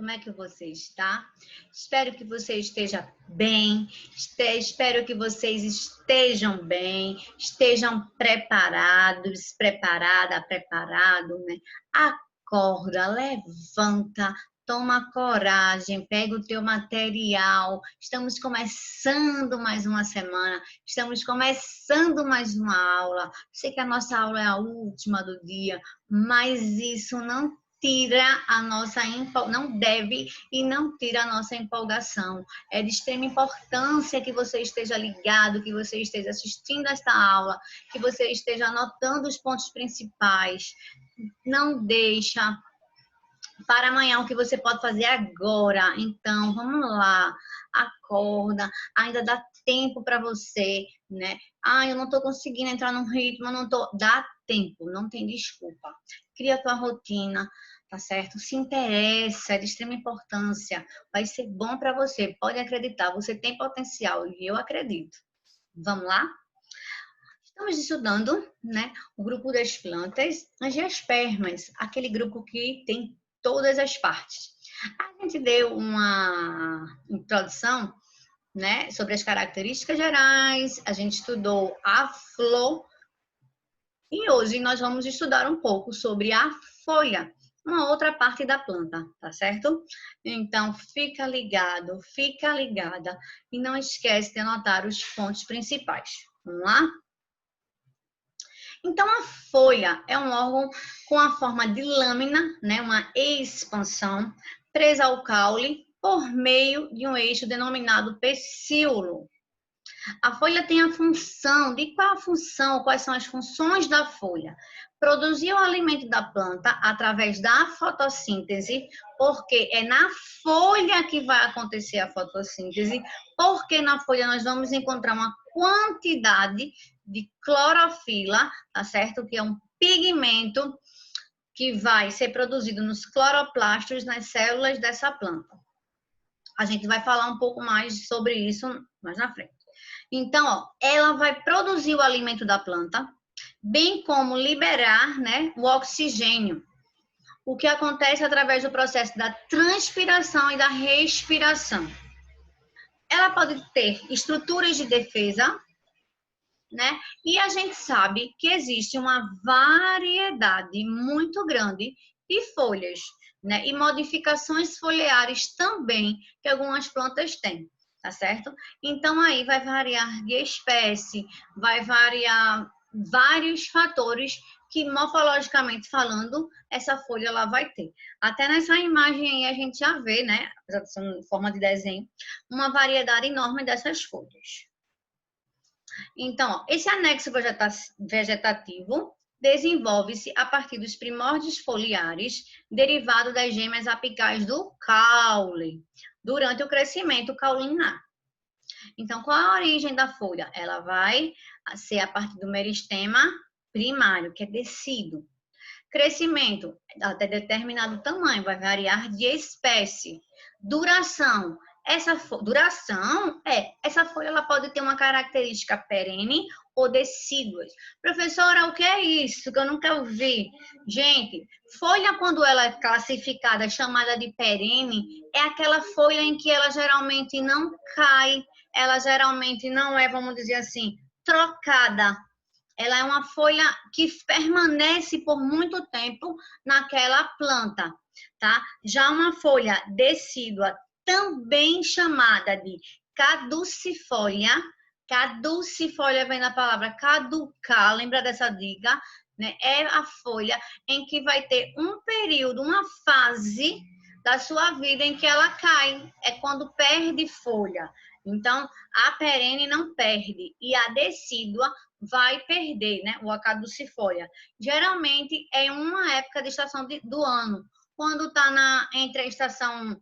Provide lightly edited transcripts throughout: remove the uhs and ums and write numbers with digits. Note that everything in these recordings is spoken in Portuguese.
Como é que você está? Espero que você esteja bem, espero que vocês estejam bem, estejam preparados, preparado, né? Acorda, levanta, toma coragem, pega o teu material. Estamos começando mais uma semana, estamos começando mais uma aula. Sei que a nossa aula é a última do dia, mas isso não tira a nossa não deve e não tira a nossa empolgação. É de extrema importância que você esteja ligado, que você esteja assistindo esta aula, que você esteja anotando os pontos principais. Não deixa para amanhã o que você pode fazer agora. Então, vamos lá. Acorda, ainda dá tempo para você, né? Eu não estou conseguindo entrar num ritmo, não tô. Dá tempo, não tem desculpa. Cria a tua rotina, tá certo? Se interessa, é de extrema importância. Vai ser bom para você. Pode acreditar, você tem potencial e eu acredito. Vamos lá? Estamos estudando, né, o grupo das plantas angiospermas, aquele grupo que tem todas as partes. A gente deu uma introdução, né, sobre as características gerais, a gente estudou a flor e hoje nós vamos estudar um pouco sobre a folha, uma outra parte da planta, tá certo? Então, fica ligado, fica ligada e não esquece de anotar os pontos principais. Vamos lá? Então, a folha é um órgão com a forma de lâmina, né, uma expansão, presa ao caule por meio de um eixo denominado pecíolo. A folha tem a função, de qual a função, quais são as funções da folha? Produzir o alimento da planta através da fotossíntese, porque é na folha que vai acontecer a fotossíntese, porque na folha nós vamos encontrar uma quantidade de clorofila, tá certo? Que é um pigmento que vai ser produzido nos cloroplastos, nas células dessa planta. A gente vai falar um pouco mais sobre isso mais na frente. Então, ó, ela vai produzir o alimento da planta, bem como liberar, né, o oxigênio. O que acontece através do processo da transpiração e da respiração. Ela pode ter estruturas de defesa, né? E a gente sabe que existe uma variedade muito grande de folhas, né? E modificações foliares também que algumas plantas têm, tá certo? Então aí vai variar de espécie, vai variar vários fatores que morfologicamente falando, essa folha ela vai ter. Até nessa imagem aí a gente já vê, né, apesar de ser em forma de desenho, uma variedade enorme dessas folhas. Então, esse anexo vegetativo desenvolve-se a partir dos primórdios foliares, derivado das gêmeas apicais do caule, durante o crescimento caulinar. Então, qual a origem da folha? Ela vai ser a partir do meristema primário, que é descido. Crescimento até determinado tamanho, vai variar de espécie. Duração. Essa folha ela pode ter uma característica perene ou decíduas. Professora, o que é isso? Que eu nunca ouvi. Gente, folha quando ela é classificada, chamada de perene, é aquela folha em que ela geralmente não cai, ela geralmente não é, vamos dizer assim, trocada. Ela é uma folha que permanece por muito tempo naquela planta, tá? Já uma folha decídua, também chamada de caducifolia, caducifolia vem da palavra caducar, lembra dessa dica? Né? É a folha em que vai ter um período, uma fase da sua vida em que ela cai, é quando perde folha. Então, a perene não perde e a decídua vai perder, né? O caducifolia. Geralmente é uma época de estação do ano, quando está entre a estação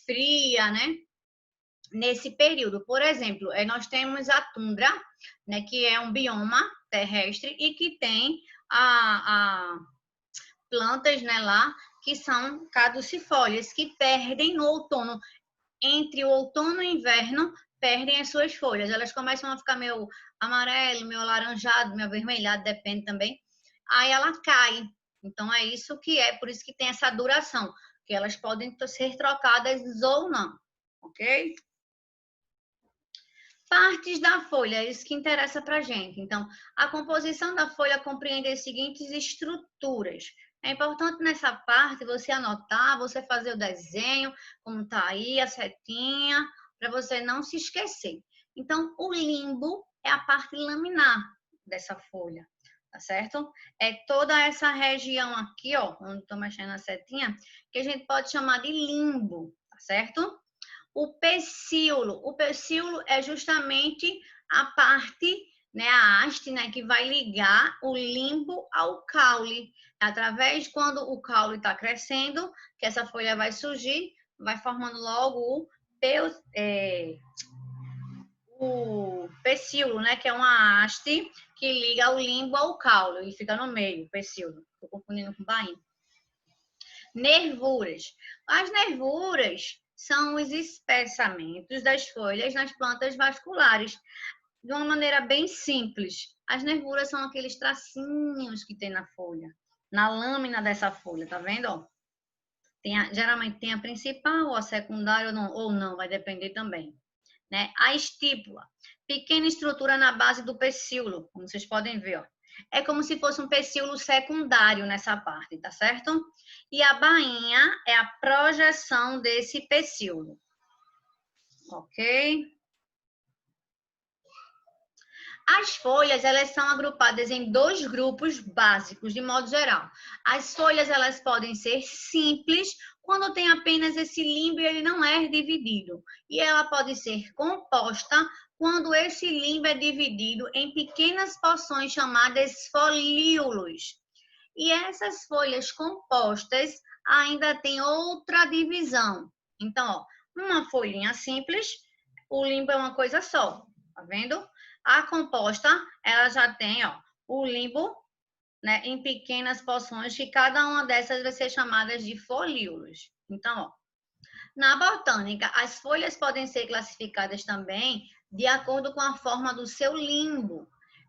fria, né? Nesse período, por exemplo, nós temos a tundra, né? Que é um bioma terrestre e que tem a plantas, né? Lá que são caducifólias, que perdem no outono. Entre o outono e o inverno, perdem as suas folhas. Elas começam a ficar meio amarelo, meio alaranjado, meio avermelhado, depende também. Aí ela cai. Então, é isso que é, por isso que tem essa duração. que elas podem ser trocadas ou não, ok? Partes da folha, isso que interessa para a gente. Então, a composição da folha compreende as seguintes estruturas. É importante nessa parte você anotar, você fazer o desenho, como está aí, a setinha, para você não se esquecer. Então, o limbo é a parte laminar dessa folha, tá certo? É toda essa região aqui, ó, onde estou mexendo na setinha, que a gente pode chamar de limbo, tá certo? O pecíolo é justamente a parte, né, a haste, né, que vai ligar o limbo ao caule. Através quando o caule está crescendo, que essa folha vai surgir, vai formando logo o pecíolo, né, que é uma haste que liga o limbo ao caule e fica no meio, o pecíolo. Estou confundindo com bainha. Nervuras. As nervuras são os espessamentos das folhas nas plantas vasculares. De uma maneira bem simples, as nervuras são aqueles tracinhos que tem na folha, na lâmina dessa folha, tá vendo? Geralmente tem a principal, a secundária ou não, vai depender também. Né? A estípula, pequena estrutura na base do pecíolo, como vocês podem ver, ó. É como se fosse um pecíolo secundário nessa parte, tá certo? E a bainha é a projeção desse pecíolo. Ok? As folhas, elas são agrupadas em 2 grupos básicos, de modo geral. As folhas, elas podem ser simples, quando tem apenas esse limbo e ele não é dividido. E ela pode ser composta, quando esse limbo é dividido em pequenas porções chamadas folíolos. E essas folhas compostas ainda têm outra divisão. Então, ó, uma folhinha simples, o limbo é uma coisa só, tá vendo? A composta, ela já tem, ó, o limbo, né, em pequenas porções, que cada uma dessas vai ser chamada de folíolos. Então, ó, na botânica, as folhas podem ser classificadas também de acordo com a forma do seu limbo.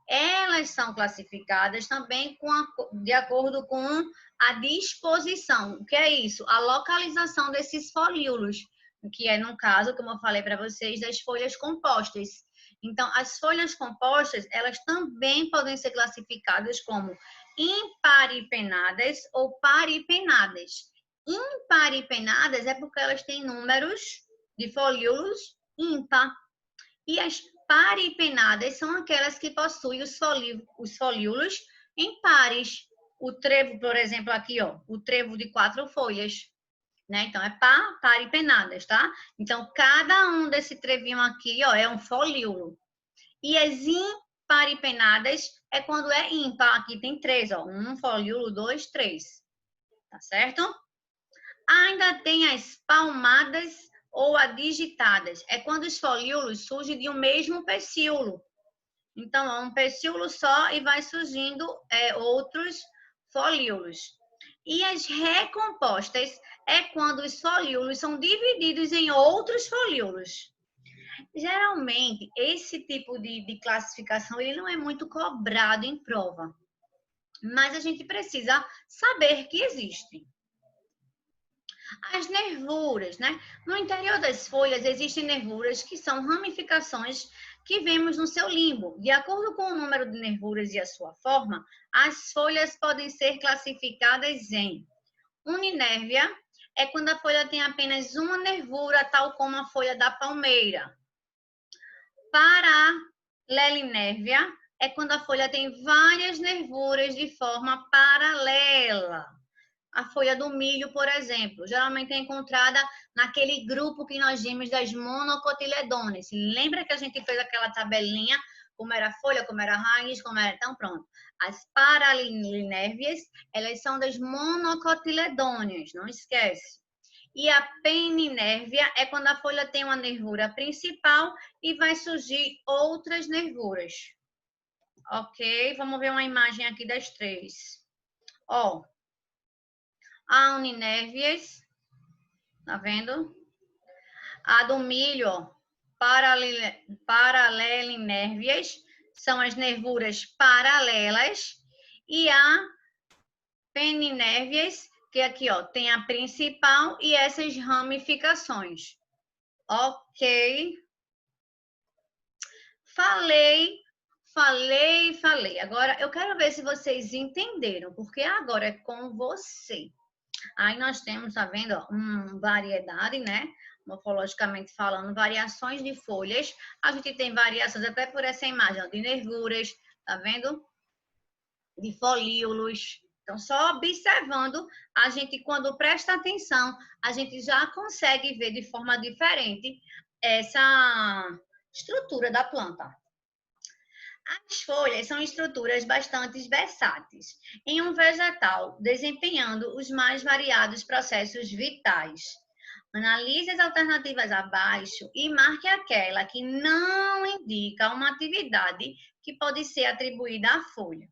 Elas são classificadas também de acordo com a disposição. O que é isso? A localização desses folíolos, que é, no caso, como eu falei para vocês, das folhas compostas. Então, as folhas compostas, elas também podem ser classificadas como imparipenadas ou paripenadas. Imparipenadas é porque elas têm números de folíolos ímpar. E as paripenadas são aquelas que possuem os folíolos em pares. O trevo, por exemplo, aqui, ó, o trevo de 4 folhas, né? Então, é paripenadas, tá? Então, cada um desse trevinho aqui, ó, é um folíolo. E as imparipenadas é quando é ímpar. Aqui tem 3, ó. 1 folíolo, 2, 3. Tá certo? Ainda tem as palmadas ou adigitadas. É quando os folíolos surgem de um mesmo pecíolo. Então, é um pecíolo só e vai surgindo outros folíolos. E as recompostas é quando os folíolos são divididos em outros folíolos. Geralmente, esse tipo de classificação ele não é muito cobrado em prova, mas a gente precisa saber que existe. As nervuras, né? No interior das folhas existem nervuras que são ramificações que vemos no seu limbo. De acordo com o número de nervuras e a sua forma, as folhas podem ser classificadas em uninérvia, é quando a folha tem apenas uma nervura, tal como a folha da palmeira. Paralelinérvia é quando a folha tem várias nervuras de forma paralela. A folha do milho, por exemplo, geralmente é encontrada naquele grupo que nós vimos das monocotiledôneas. Lembra que a gente fez aquela tabelinha, como era a folha, como era a raiz, como era... Então, pronto. As paralinérvias, elas são das monocotiledôneas, não esquece. E a peninérvia é quando a folha tem uma nervura principal e vai surgir outras nervuras. Ok? Vamos ver uma imagem aqui das 3. Ó. A uninérvias, tá vendo? A do milho, ó, paralelinérvias, são as nervuras paralelas. E a peninérvias, Porque aqui, ó, tem a principal e essas ramificações. Ok. Falei. Agora, eu quero ver se vocês entenderam, porque agora é com você. Aí nós temos, tá vendo, ó, variedade, né? Morfologicamente falando, variações de folhas. A gente tem variações até por essa imagem, ó, de nervuras, tá vendo? De folíolos. Então, só observando, a gente, quando presta atenção, a gente já consegue ver de forma diferente essa estrutura da planta. As folhas são estruturas bastante versáteis em um vegetal, desempenhando os mais variados processos vitais. Analise as alternativas abaixo e marque aquela que não indica uma atividade que pode ser atribuída à folha.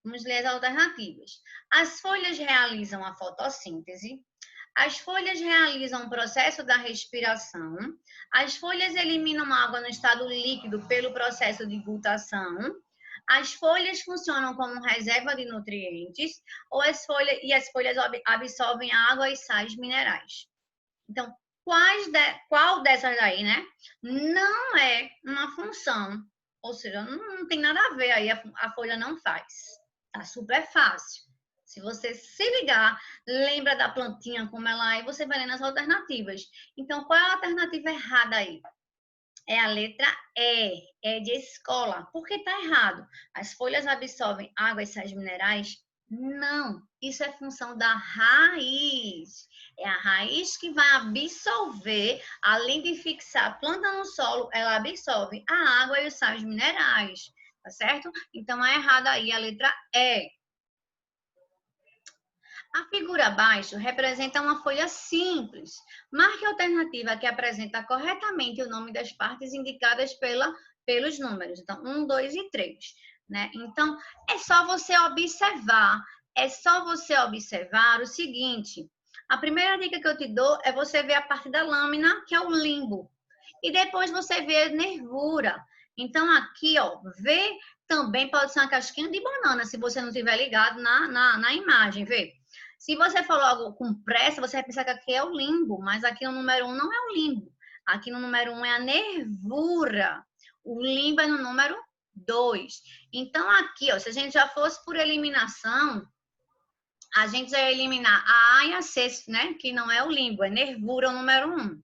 Vamos ler as alternativas. As folhas realizam a fotossíntese. As folhas realizam o processo da respiração. As folhas eliminam água no estado líquido pelo processo de gutação. As folhas funcionam como reserva de nutrientes ou as folhas absorvem água e sais minerais. Então, qual dessas aí, né? Não é uma função, ou seja, não tem nada a ver aí, a folha não faz. Tá super fácil. Se você se ligar, lembra da plantinha como ela é, você vai ler nas alternativas. Então, qual é a alternativa errada aí? É a letra E, é de escola. Por que está errado? As folhas absorvem água e sais minerais? Não, isso é função da raiz. É a raiz que vai absorver, além de fixar a planta no solo, ela absorve a água e os sais minerais, tá certo? Então, é errado aí a letra E. A figura abaixo representa uma folha simples. Marque a alternativa que apresenta corretamente o nome das partes indicadas pelos números. Então, 1, 2 e 3. Né? Então, é só você observar. É só você observar o seguinte. A primeira dica que eu te dou é você ver a parte da lâmina, que é o limbo. E depois você vê a nervura. Então, aqui, ó, vê também pode ser uma casquinha de banana, se você não tiver ligado na imagem, vê? Se você for logo com pressa, você vai pensar que aqui é o limbo, mas aqui no número 1 não é o limbo. Aqui no número 1 é a nervura. O limbo é no número 2. Então, aqui, ó, se a gente já fosse por eliminação, a gente já ia eliminar a A e a C, né? Que não é o limbo, é nervura o número 1.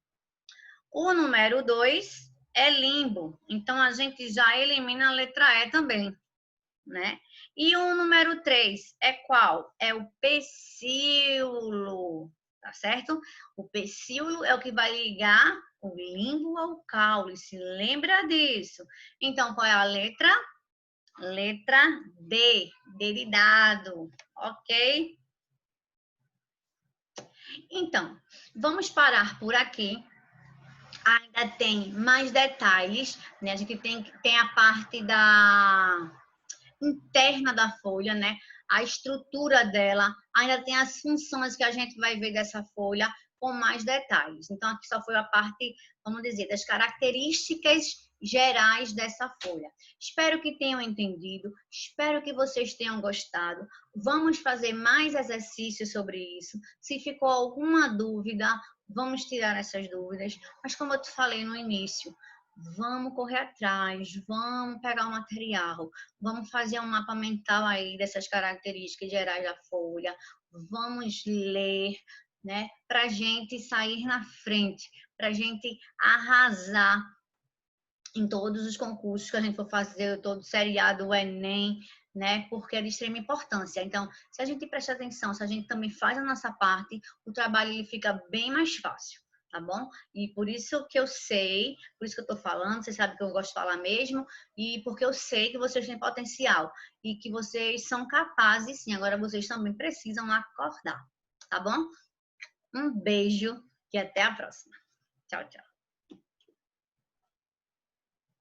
O número 2 é limbo. Então, a gente já elimina a letra E também, né? E o número 3 é qual? É o pecíolo, tá certo? O pecíolo é o que vai ligar o limbo ao caule, se lembra disso. Então, qual é a letra? Letra D, D de dado, ok? Então, vamos parar por aqui. Ainda tem mais detalhes, né? A gente tem a parte da interna da folha, né? A estrutura dela, ainda tem as funções que a gente vai ver dessa folha com mais detalhes. Então, aqui só foi a parte, vamos dizer, das características gerais dessa folha. Espero que tenham entendido, espero que vocês tenham gostado. Vamos fazer mais exercícios sobre isso. Se ficou alguma dúvida, vamos tirar essas dúvidas. Mas como eu te falei no início, vamos correr atrás, vamos pegar o material, vamos fazer um mapa mental aí dessas características gerais da folha, vamos ler, né, para a gente sair na frente, para a gente arrasar em todos os concursos que a gente for fazer, todo seriado, o Enem, né, porque é de extrema importância. Então, se a gente prestar atenção, se a gente também faz a nossa parte, o trabalho ele fica bem mais fácil. Tá bom? E por isso que eu sei, por isso que eu tô falando, vocês sabem que eu gosto de falar mesmo, e porque eu sei que vocês têm potencial e que vocês são capazes, sim, agora vocês também precisam acordar, tá bom? Um beijo e até a próxima. Tchau, tchau.